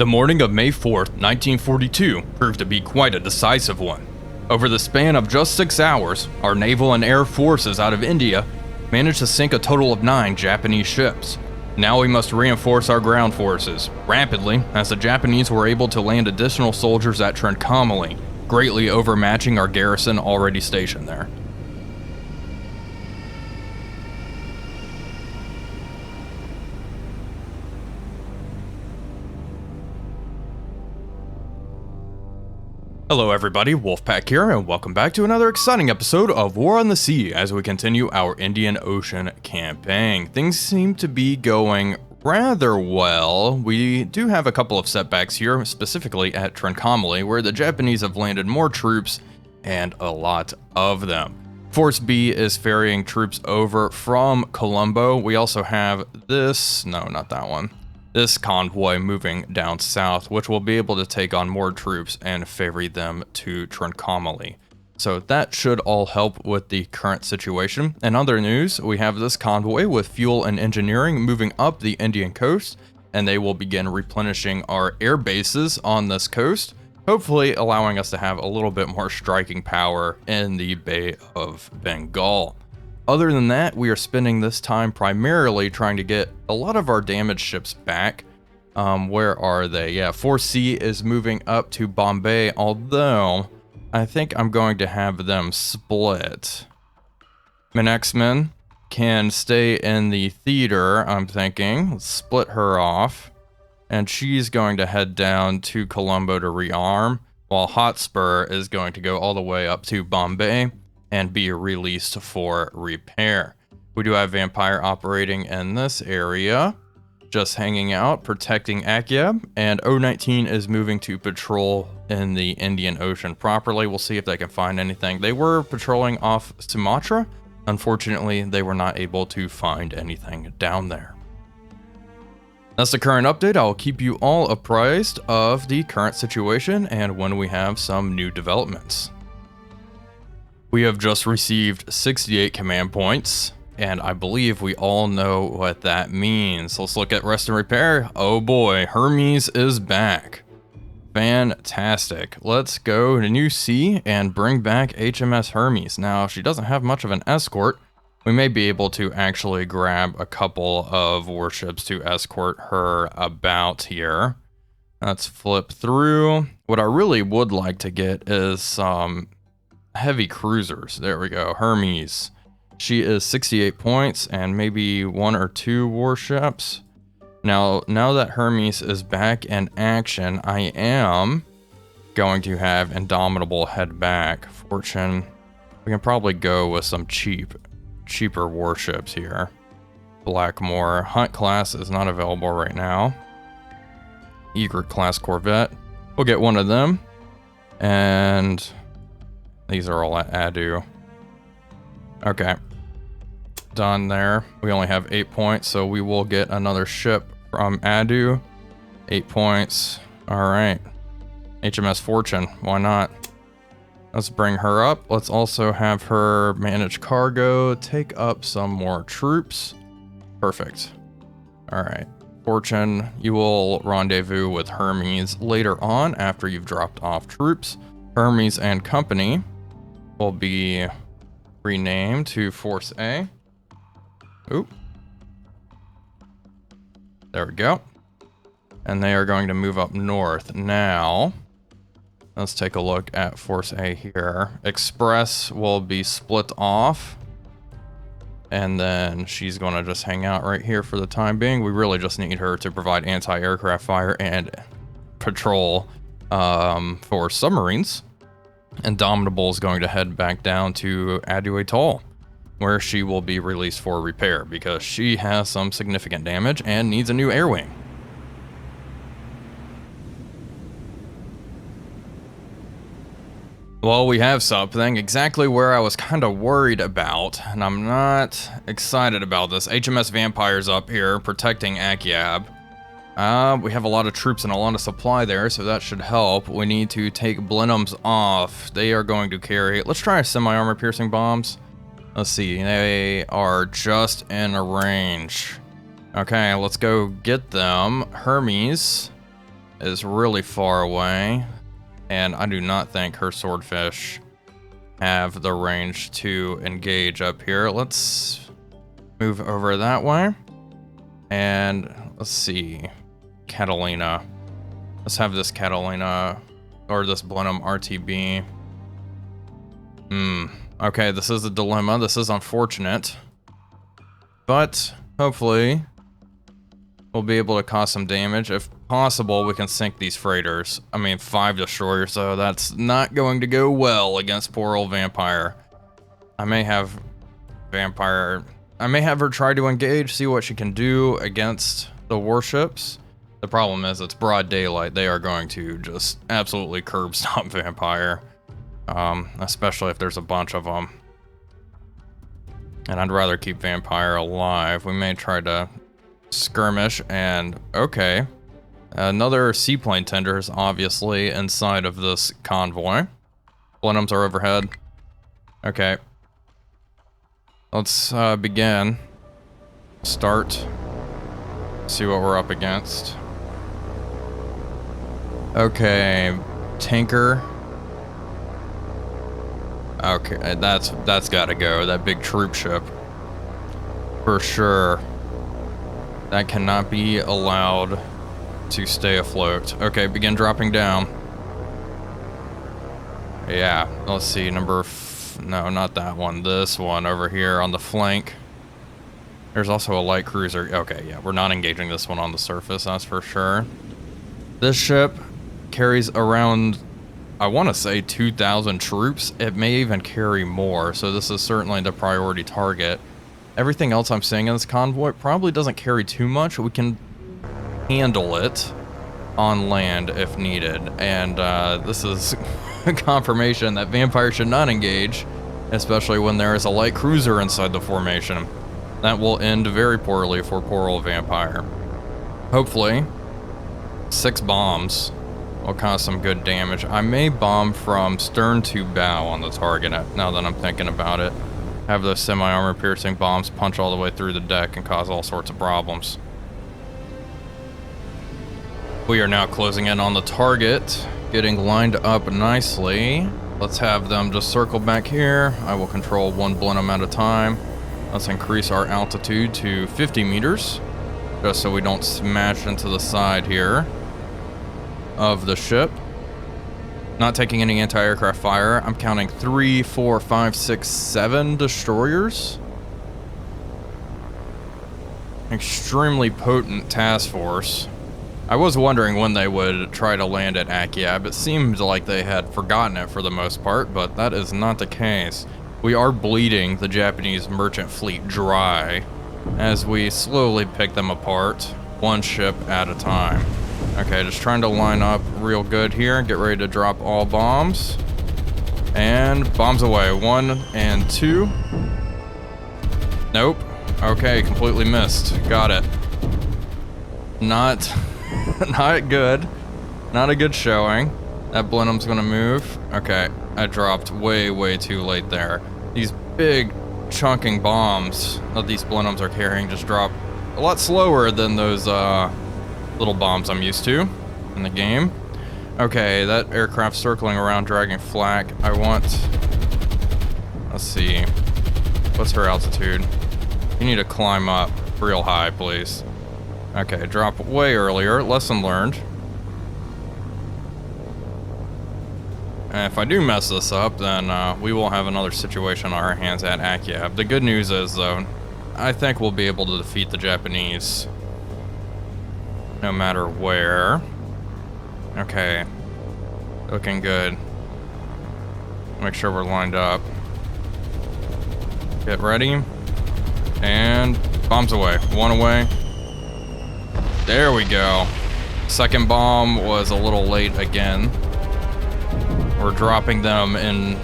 The morning of May 4th, 1942 proved to be quite a decisive one. Over the span of just 6 hours, our naval and air forces out of India managed to sink a total of 9 Japanese ships. Now we must reinforce our ground forces rapidly, as the Japanese were able to land additional soldiers at Trincomalee, greatly overmatching our garrison already stationed there. Hello everybody, Wolfpack here, and welcome back to another exciting episode of War on the Sea as we continue our Indian Ocean campaign. Things seem to be going rather well. We do have a couple of setbacks here, specifically at Trincomalee, where the Japanese have landed more troops, and a lot of them. Force B is ferrying troops over from Colombo. We also have this, no, not that one. This convoy moving down south, which will be able to take on more troops and ferry them to Trincomalee. So that should all help with the current situation. In other news, we have this convoy with fuel and engineering moving up the Indian coast, and they will begin replenishing our air bases on this coast, hopefully allowing us to have a little bit more striking power in the Bay of Bengal. Other than that, we are spending this time primarily trying to get a lot of our damaged ships back. Where are they? Yeah, 4C is moving up to Bombay, although I think I'm going to have them split. X-Men can stay in the theater, I'm thinking. Let's split her off. And she's going to head down to Colombo to rearm, while Hotspur is going to go all the way up to Bombay and be released for repair. We do have Vampire operating in this area, just hanging out, protecting Akyab, and O-19 is moving to patrol in the Indian Ocean properly. We'll see if they can find anything. They were patrolling off Sumatra. Unfortunately, they were not able to find anything down there. That's the current update. I'll keep you all apprised of the current situation and when we have some new developments. We have just received 68 command points, and I believe we all know what that means. Let's look at rest and repair. Oh boy, Hermes is back. Fantastic. Let's go to New Sea and bring back HMS Hermes. Now, she doesn't have much of an escort. We may be able to actually grab a couple of warships to escort her about here. Let's flip through. What I really would like to get is some heavy cruisers. There we go. Hermes. She is 68 points and maybe 1 or 2 warships. Now that Hermes is back in action, I am going to have Indomitable head back. Fortune. We can probably go with some cheaper warships here. Blackmore. Hunt class is not available right now. Egret class corvette. We'll get one of them. And these are all at Adu. Okay. Done there. We only have 8 points, so we will get another ship from Adu. 8 points. Alright. HMS Fortune. Why not? Let's bring her up. Let's also have her manage cargo, take up some more troops. Perfect. Alright. Fortune, you will rendezvous with Hermes later on after you've dropped off troops. Hermes and Company will be renamed to Force A. Oop. There we go. And they are going to move up north. Now, let's take a look at Force A here. Express will be split off. And then she's going to just hang out right here for the time being. We really just need her to provide anti-aircraft fire and patrol for submarines. Indomitable is going to head back down to Adu Atoll, where she will be released for repair because she has some significant damage and needs a new air wing. Well, we have something exactly where I was kind of worried about, and I'm not excited about this. HMS Vampire's up here protecting Akyab. We have a lot of troops and a lot of supply there, so that should help. We need to take Blenheims off. They are going to carry... Let's try semi-armor piercing bombs. Let's see. They are just in range. Okay, let's go get them. Hermes is really far away, and I do not think her swordfish have the range to engage up here. Let's move over that way. And let's see, Catalina. Let's have this Catalina, or this Blenheim RTB. Okay, this is a dilemma. This is unfortunate. But hopefully we'll be able to cause some damage. If possible, we can sink these freighters. I mean, 5 destroyers, so that's not going to go well against poor old Vampire. I may have her try to engage, see what she can do against the warships. The problem is it's broad daylight. They are going to just absolutely curb stomp Vampire. Especially if there's a bunch of them. And I'd rather keep Vampire alive. We may try to skirmish, and okay. Another seaplane tender is obviously inside of this convoy. Blenheims are overhead. Okay. Let's begin. Start. See what we're up against. Okay, tanker. Okay, that's gotta go. That big troop ship. For sure. That cannot be allowed to stay afloat. Okay, begin dropping down. Yeah, let's see, no, not that one. This one over here on the flank. There's also a light cruiser. Okay, yeah, we're not engaging this one on the surface, that's for sure. This ship carries around, I want to say 2,000 troops. It may even carry more, so this is certainly the priority target. Everything else I'm seeing in this convoy probably doesn't carry too much. We can handle it on land if needed. And this is a confirmation that Vampire should not engage, especially when there is a light cruiser inside the formation. That will end very poorly for poor old Vampire. Hopefully, 6 bombs will cause some good damage. I may bomb from stern to bow on the target now that I'm thinking about it. Have those semi-armor piercing bombs punch all the way through the deck and cause all sorts of problems. We are now closing in on the target, getting lined up nicely. Let's have them just circle back here. I will control 1 Blenheim at a time. Let's increase our altitude to 50 meters, just so we don't smash into the side here of the ship. Not taking any anti-aircraft fire. I'm counting 3, 4, 5, 6, 7 destroyers. Extremely potent task force. I was wondering when they would try to land at Akyab. It seemed like they had forgotten it for the most part, but that is not the case. We are bleeding the Japanese merchant fleet dry as we slowly pick them apart, 1 ship at a time. Okay, just trying to line up real good here. Get ready to drop all bombs. And bombs away. 1 and 2. Nope. Okay, completely missed. Got it. Not good. Not a good showing. That Blenheim's gonna move. Okay, I dropped way too late there. These big chunking bombs that these Blenheims are carrying just drop a lot slower than those little bombs I'm used to in the game. Okay, that aircraft circling around dragging flak. Let's see, what's her altitude? You need to climb up real high, please. Okay, drop way earlier. Lesson learned. And if I do mess this up, then we will have another situation on our hands at Akyab. The good news is, though, I think we'll be able to defeat the Japanese no matter where. Okay, looking good. Make sure we're lined up. Get ready. And bombs away. 1 away. There we go. Second bomb was a little late again. We're dropping them in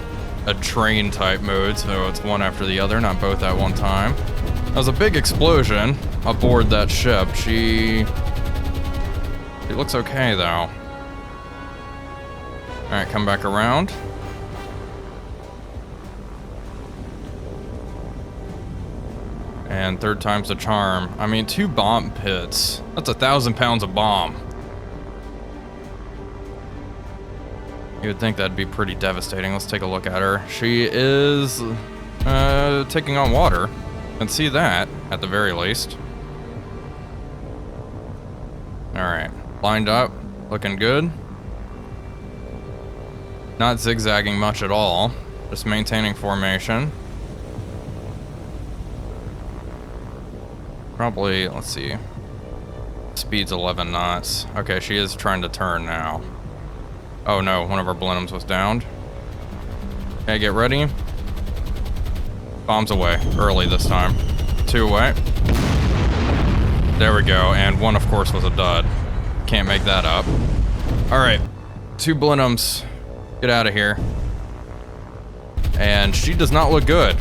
a train type mode, so it's one after the other, not both at one time. That was a big explosion aboard that ship. She looks okay though. Alright, come back around. And 3rd time's the charm. I mean, 2 bomb pits. That's 1,000 pounds of bomb. You would think that'd be pretty devastating. Let's take a look at her. She is taking on water. Can see that at the very least. All right, lined up, looking good. Not zigzagging much at all, just maintaining formation. Probably, let's see. Speed's 11 knots. Okay, she is trying to turn now. Oh no, one of our blenheims was downed. Okay, get ready. Bombs away, early this time. 2 away. There we go, and 1 of course was a dud. Can't make that up. All right, 2 blenheims. Get out of here. And she does not look good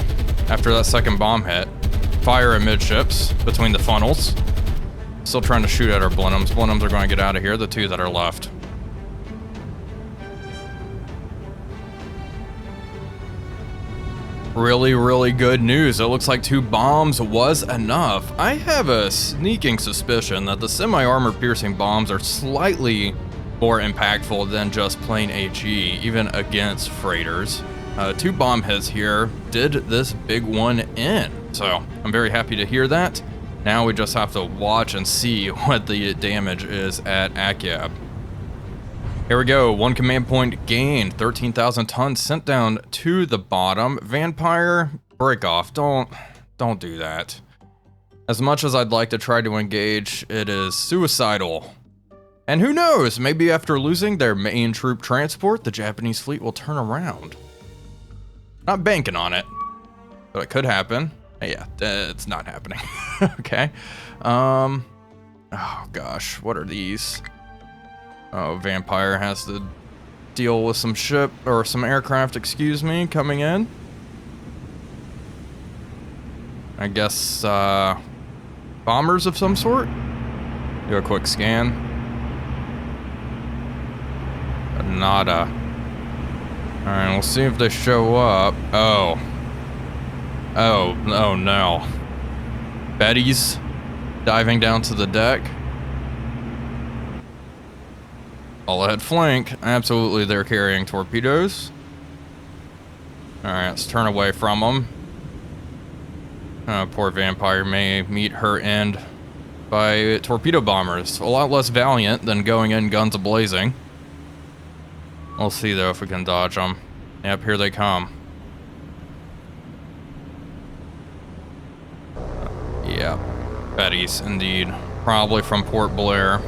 after that second bomb hit. Fire amidships between the funnels. Still trying to shoot at our blenheims. Blenheims are going to get out of here, the 2 that are left. Really, really good news. It looks like 2 bombs was enough. I have a sneaking suspicion that the semi-armor piercing bombs are slightly more impactful than just plain HE, even against freighters. 2 bomb hits here did this big one in. So I'm very happy to hear that. Now we just have to watch and see what the damage is at Akyab. Here we go, 1 command point gained, 13,000 tons sent down to the bottom. Vampire, break off, don't do that. As much as I'd like to try to engage, it is suicidal. And who knows, maybe after losing their main troop transport, the Japanese fleet will turn around. Not banking on it, but it could happen. Yeah, it's not happening. Okay. Oh gosh, what are these? Oh, Vampire has to deal with some ship, or some aircraft, excuse me, coming in. I guess, bombers of some sort? Do a quick scan. Nada. Alright, we'll see if they show up. Oh no. Betty's diving down to the deck. All ahead flank. Absolutely, they're carrying torpedoes. Alright, let's turn away from them. Poor Vampire may meet her end by torpedo bombers. A lot less valiant than going in guns a-blazing. We'll see though if we can dodge them. Yep, here they come. Yeah, Betty's indeed. Probably from Port Blair.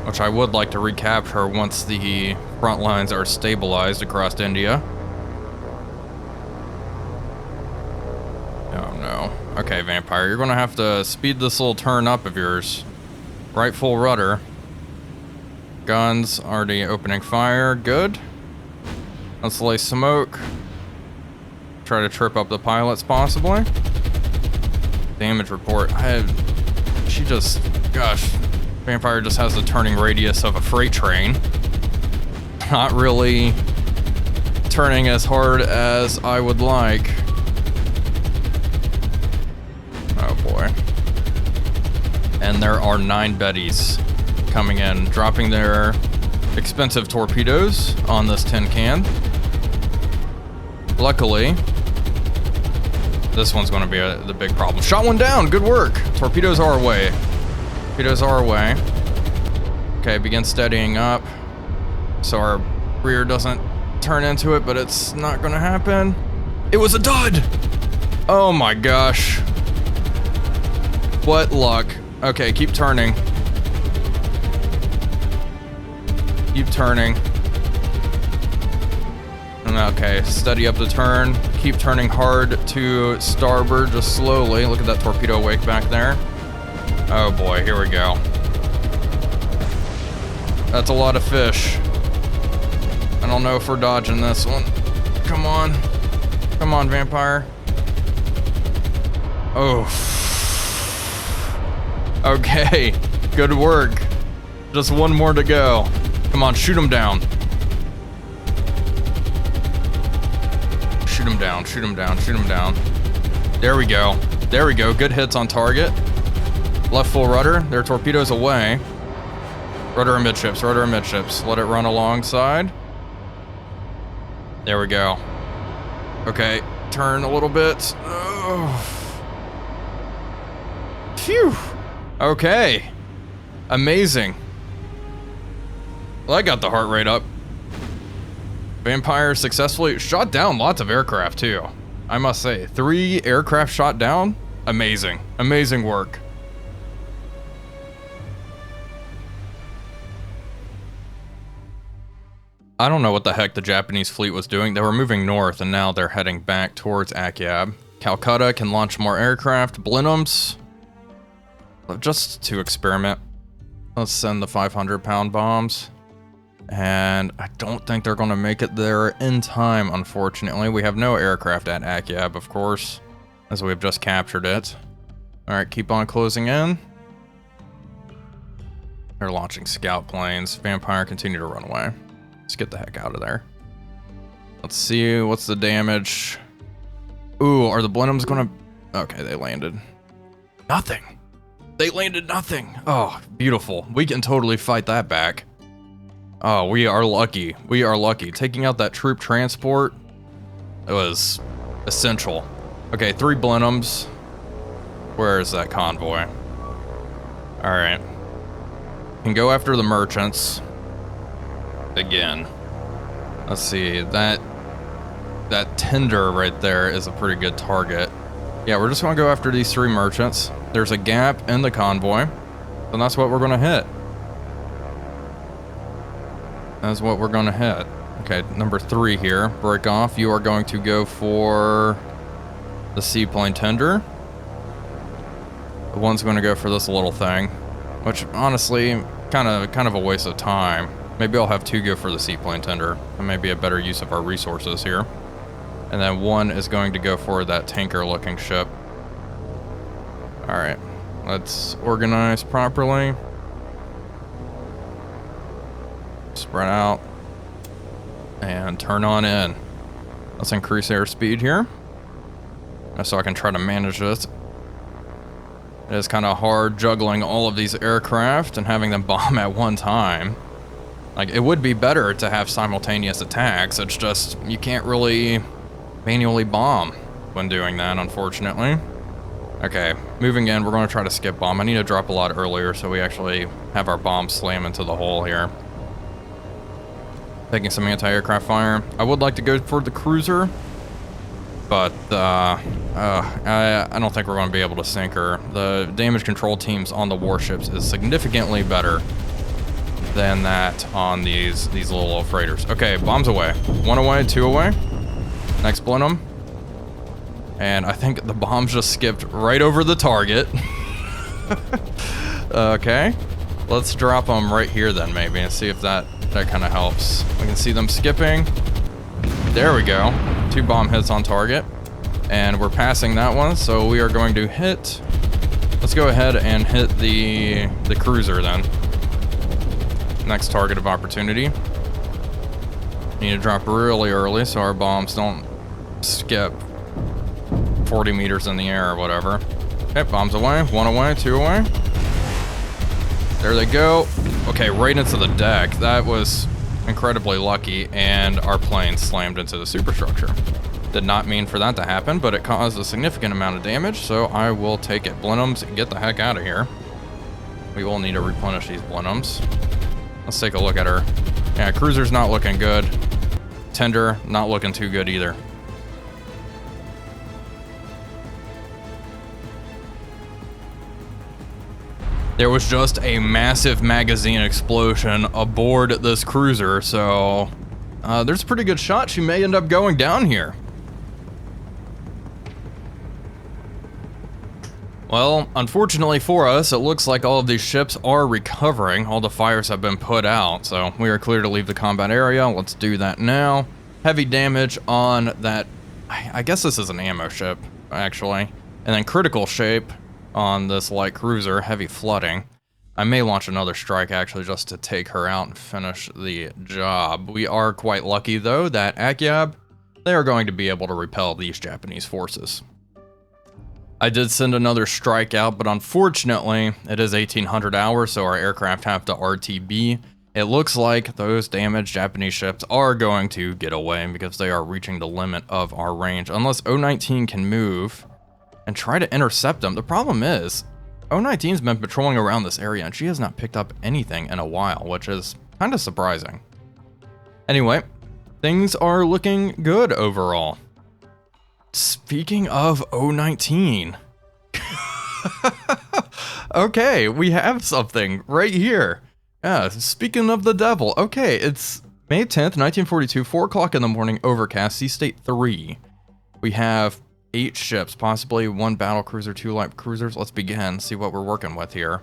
Which I would like to recapture once the front lines are stabilized across India. Oh no. Okay, Vampire, you're gonna have to speed this little turn up of yours. Right full rudder. Guns already opening fire. Good. Let's lay smoke. Try to trip up the pilots possibly. Damage report. She just, gosh, Vampire just has the turning radius of a freight train. Not really turning as hard as I would like. Oh boy. And there are 9 Bettys coming in, dropping their expensive torpedoes on this tin can. Luckily, this one's going to be the big problem. Shot one down. Good work. Torpedoes are away. Torpedoes are away. Okay, begin steadying up so our rear doesn't turn into it, but it's not going to happen. It was a dud. Oh my gosh. What luck. Okay, keep turning. Keep turning. Okay, steady up the turn. Keep turning hard to starboard, just slowly. Look at that torpedo wake back there. Oh boy, here we go. That's a lot of fish. I don't know if we're dodging this one. Come on. Come on, Vampire. Oh. Okay, good work. Just one more to go. Come on, shoot him down. Shoot him down, shoot him down, shoot him down. There we go. There we go. Good hits on target. Left full rudder. Their torpedoes away. Rudder amidships, rudder amidships. Let it run alongside. There we go. Okay, turn a little bit. Oh. Phew. Okay. Amazing. Well, I got the heart rate up. Vampire successfully shot down lots of aircraft too. I must say, 3 aircraft shot down. Amazing. Amazing work. I don't know what the heck the Japanese fleet was doing. They were moving north and now they're heading back towards Akyab. Calcutta can launch more aircraft. Blenheims, just to experiment. Let's send the 500-pound bombs. And I don't think they're going to make it there in time, unfortunately. We have no aircraft at Akyab, of course, as we've just captured it. Alright, keep on closing in. They're launching scout planes. Vampire, continue to run away. Let's get the heck out of there. Let's see, what's the damage? Ooh, are the Blenheims gonna... Okay, they landed. Nothing. They landed nothing. Oh, beautiful. We can totally fight that back. Oh, we are lucky. We are lucky. Taking out that troop transport, it was essential. Okay, 3 Blenheims. Where is that convoy? Alright. Can go after the merchants. Again. Let's see, that tender right there is a pretty good target. Yeah, we're just gonna go after these 3 merchants. There's a gap in the convoy, and that's what we're gonna hit. That's what we're gonna hit. Okay, number 3 here, break off. You are going to go for the seaplane tender. The one's gonna go for this little thing, which honestly, kind of a waste of time. Maybe I'll have 2 go for the seaplane tender. That may be a better use of our resources here. And then 1 is going to go for that tanker-looking ship. Alright, let's organize properly. Spread out. And turn on in. Let's increase airspeed here, so I can try to manage this. It is kind of hard juggling all of these aircraft and having them bomb at one time. Like, it would be better to have simultaneous attacks, it's just, you can't really manually bomb when doing that, unfortunately. Okay, moving in, we're going to try to skip bomb. I need to drop a lot earlier so we actually have our bomb slam into the hole here. Taking some anti-aircraft fire. I would like to go for the cruiser, but I don't think we're going to be able to sink her. The damage control teams on the warships is significantly better than that on these little freighters. Okay, bombs away. 1 away, 2 away. Next Blenheim. And I think the bombs just skipped right over the target. Okay. Let's drop them right here then maybe and see if that kind of helps. We can see them skipping. There we go. 2 bomb hits on target. And we're passing that one, so we are going to hit... Let's go ahead and hit the cruiser then. Next target of opportunity. Need to drop really early so our bombs don't skip 40 meters in the air or whatever. Okay, bombs away. 1 away, 2 away. There they go. Okay, right into the deck. That was incredibly lucky, and our plane slammed into the superstructure. Did not mean for that to happen, but it caused a significant amount of damage, so I will take it. Blenheims, get the heck out of here. We will need to replenish these Blenheims. Let's take a look at her. Yeah, cruiser's not looking good. Tender, not looking too good either. There was just a massive magazine explosion aboard this cruiser, so there's a pretty good shot she may end up going down here. Well, unfortunately for us, it looks like all of these ships are recovering. All the fires have been put out, so we are clear to leave the combat area. Let's do that now. Heavy damage on that, I guess this is an ammo ship, actually. And then critical shape on this light cruiser, heavy flooding. I may launch another strike, actually, just to take her out and finish the job. We are quite lucky, though, that Akyab, they are going to be able to repel these Japanese forces. I did send another strike out, but unfortunately, it is 1800 hours, so our aircraft have to RTB. It looks like those damaged Japanese ships are going to get away because they are reaching the limit of our range, unless O-19 can move and try to intercept them. The problem is, O-19's been patrolling around this area, and she has not picked up anything in a while, which is kind of surprising. Anyway, things are looking good overall. Speaking of O-19, okay, we have something right here. Yeah, speaking of the devil, okay, it's May 10th, 1942, 4 o'clock in the morning, overcast, sea state 3. We have 8 ships, possibly 1 battle cruiser, 2 light cruisers. Let's begin, see what we're working with here.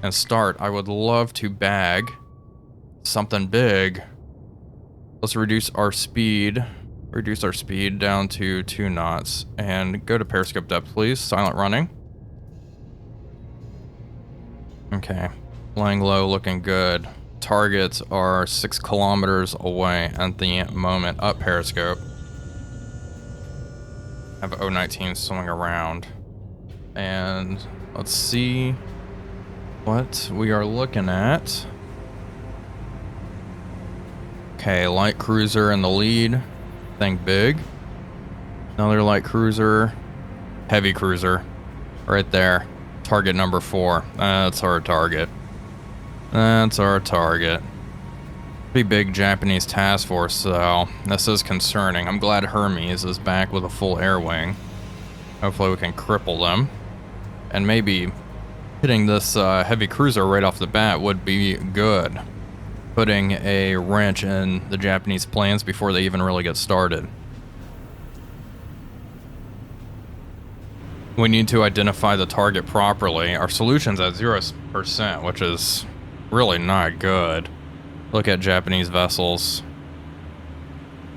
And start, I would love to bag something big. Let's reduce our speed down to 2 knots, and go to periscope depth, please. Silent running. Okay, flying low, looking good. Targets are 6 kilometers away at the moment. Up periscope. Have O-19 swimming around, and let's see what we are looking at. Okay, light cruiser in the lead. Think big. Another light cruiser. Heavy cruiser. Right there. Target number 4. That's our target. That's our target. Pretty big Japanese task force, so this is concerning. I'm glad Hermes is back with a full air wing. Hopefully we can cripple them. And maybe hitting this heavy cruiser right off the bat would be good. Putting a wrench in the Japanese plans before they even really get started. We need to identify the target properly. Our solution's at 0%, which is really not good. Look at Japanese vessels.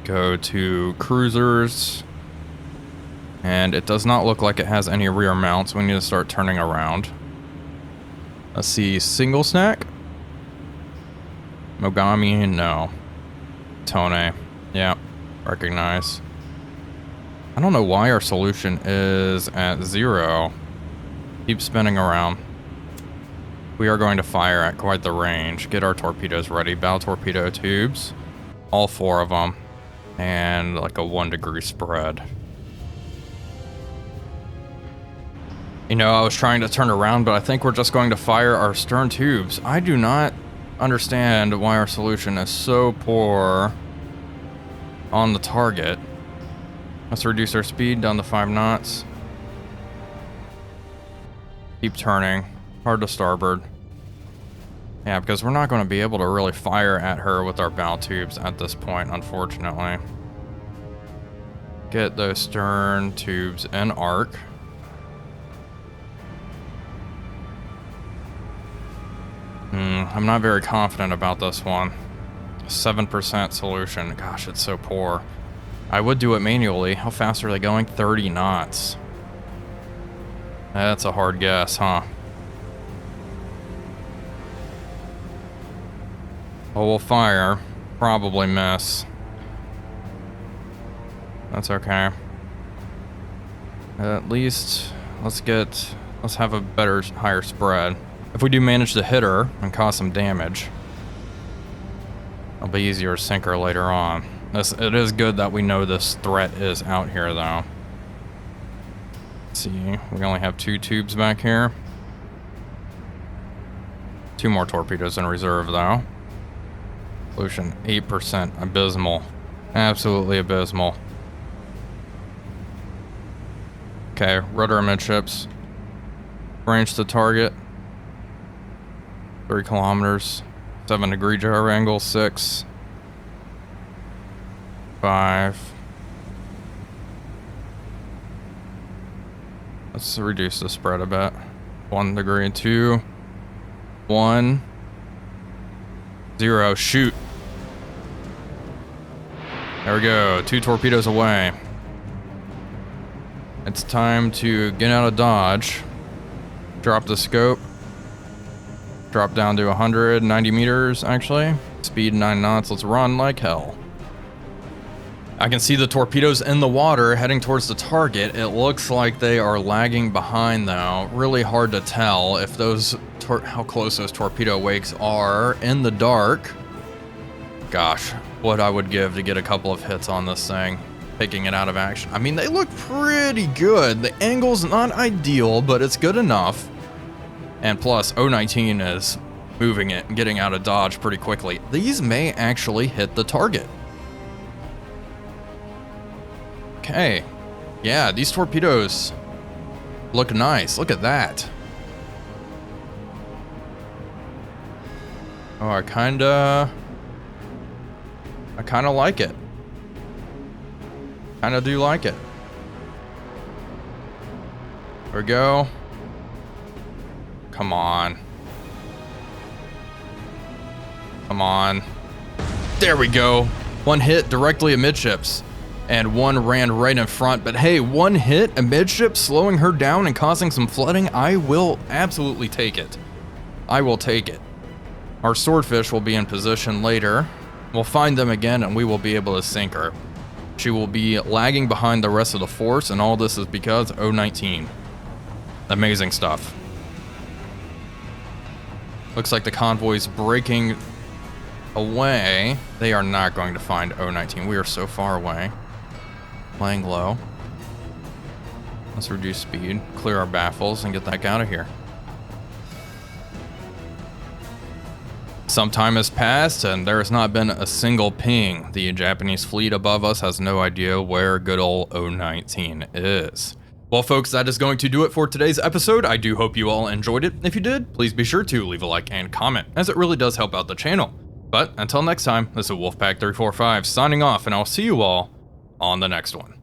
Go to cruisers. And it does not look like it has any rear mounts. We need to start turning around. Let's see, single snack. Mogami, no. Tone, yeah, recognize. I don't know why our solution is at 0. Keep spinning around. We are going to fire at quite the range. Get our torpedoes ready. Bow torpedo tubes. All 4 of them. And like a 1 degree spread. You know, I was trying to turn around, but I think we're just going to fire our stern tubes. I do not understand why our solution is so poor on the target. Let's reduce our speed down to 5 knots. Keep turning. Hard to starboard. Yeah, because we're not going to be able to really fire at her with our bow tubes at this point, unfortunately. Get those stern tubes in arc. I'm not very confident about this one. 7% solution. Gosh, it's so poor. I would do it manually. How fast are they going? 30 knots. That's a hard guess, huh? Well, we'll fire. Probably miss. That's okay. At least, let's have a better, higher spread. If we do manage to hit her and cause some damage, it'll be easier to sink her later on. It is good that we know this threat is out here, though. Let's see, we only have 2 tubes back here. 2 more torpedoes in reserve, though. Solution 8%, abysmal. Absolutely abysmal. Okay, rudder amidships. Range to target. 3 kilometers. 7 degree gyro angle, 6. 5. Let's reduce the spread a bit. 1 degree, 2. 1. 0, shoot. There we go, 2 torpedoes away. It's time to get out of dodge. Drop the scope. Drop down to 190 meters, actually. Speed 9 knots, let's run like hell. I can see the torpedoes in the water heading towards the target. It looks like they are lagging behind though. Really hard to tell if those how close those torpedo wakes are in the dark. Gosh, what I would give to get a couple of hits on this thing, taking it out of action. I mean, they look pretty good. The angle's not ideal, but it's good enough. And plus, O-19 is moving it and getting out of dodge pretty quickly. These may actually hit the target. Okay. Yeah, these torpedoes look nice. Look at that. Oh, I kinda like it. Kinda do like it. There we go. Come on. Come on. There we go. One hit directly amidships. And one ran right in front. But hey, one hit amidships, slowing her down and causing some flooding. I will absolutely take it. I will take it. Our swordfish will be in position later. We'll find them again and we will be able to sink her. She will be lagging behind the rest of the force, and all this is because O-19. Amazing stuff. Looks like the convoy's breaking away. They are not going to find O-19. We are so far away. Playing low. Let's reduce speed, clear our baffles, and get the heck out of here. Some time has passed, and there has not been a single ping. The Japanese fleet above us has no idea where good old O-19 is. Well, folks, that is going to do it for today's episode. I do hope you all enjoyed it. If you did, please be sure to leave a like and comment, as it really does help out the channel. But until next time, this is Wolfpack345 signing off, and I'll see you all on the next one.